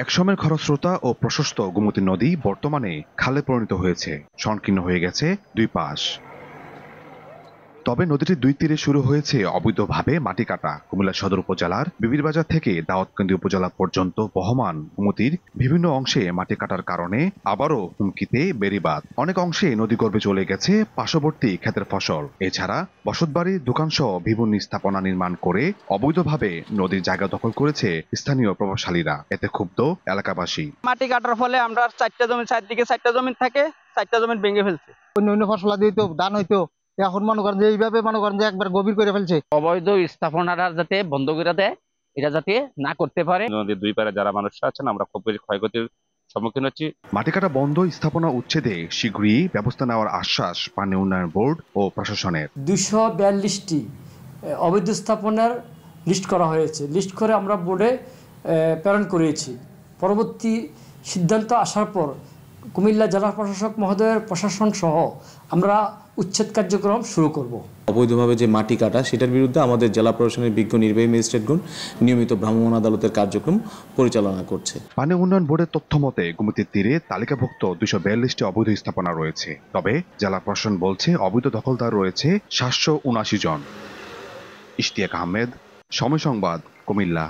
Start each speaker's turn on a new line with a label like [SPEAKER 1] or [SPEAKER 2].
[SPEAKER 1] একসময়ের খরস্রোতা ও প্রশস্ত গোমতী নদী বর্তমানে খালে পরিণত হয়েছে, সংকীর্ণ হয়ে গেছে দুই পাশ। তবে নদীটির দুই তীরে শুরু হয়েছে অবৈধভাবে মাটি কাটা। কুমিল্লা সদর উপজেলার বিবিরবাজার থেকে দাউদকান্দি উপজেলা পর্যন্ত বহমান গোমতীর বিভিন্ন অংশে মাটি কাটার কারণে আবারও হুমকিতে বেড়িবাঁধ। অনেক অংশে নদীগর্ভে চলে গেছে পার্শ্ববর্তী ক্ষেতের ফসল। এছাড়া বসতবাড়ি, দোকানসহ বিভিন্ন স্থাপনা নির্মাণ করে অবৈধভাবে নদীর জায়গা দখল করেছে স্থানীয় প্রভাবশালীরা। এতে ক্ষুব্ধ এলাকাবাসী।
[SPEAKER 2] মাটি কাটার ফলে আমরা চারদিকে 4টা জমি থাকে, 4টা জমি ভেঙে ফেলছে।
[SPEAKER 3] অন্য ফসলাদি হইতো, ধান হইতো, এখন মনে করেন যে এইভাবে মনে করেন যে একবার গভীর করে ফেলছে।
[SPEAKER 2] অবৈধ স্থাপনাটা যাতে বন্ধ করে দেয়, এটা যাতে না করতে পারে।
[SPEAKER 4] নদীর দুই পারে যারা মানুষ আছেন, আমরা খুব বেশি ক্ষয়ক্ষতির সম্মুখীন হচ্ছি।
[SPEAKER 1] মাটি কাটা বন্ধ, স্থাপনা উচ্ছেদে শীঘ্রই ব্যবস্থা নেওয়ার আশ্বাস পানি উন্নয়ন বোর্ড ও প্রশাসনের।
[SPEAKER 5] 242টি অবৈধ স্থাপনার লিস্ট করা হয়েছে। লিস্ট করে আমরা বোর্ডে প্রেরণ করেছি। পরবর্তী সিদ্ধান্ত আসার পর কুমিল্লা জেলা প্রশাসক মহোদয়ের প্রশাসন সহ আমরা উচ্ছেদ কার্যক্রম শুরু করব।
[SPEAKER 6] অবৈধভাবে যে মাটি কাটা, সেটার বিরুদ্ধে আমাদের জেলা প্রশাসনের বিজ্ঞ নির্বাহী ম্যাজিস্ট্রেটগণ নিয়মিত ভ্রাম্যমাণ আদালতের কার্যক্রম পরিচালনা করছে।
[SPEAKER 1] পানি উন্নয়ন বোর্ডের তথ্য মতে গোমতীর তীরে তালিকাভুক্ত 242টি অবৈধ স্থাপনা রয়েছে। তবে জেলা প্রশাসন বলছে অবৈধ দখলদার রয়েছে 779 জন। ইশতিয়াক আহমেদ, সময় সংবাদ, কুমিল্লা।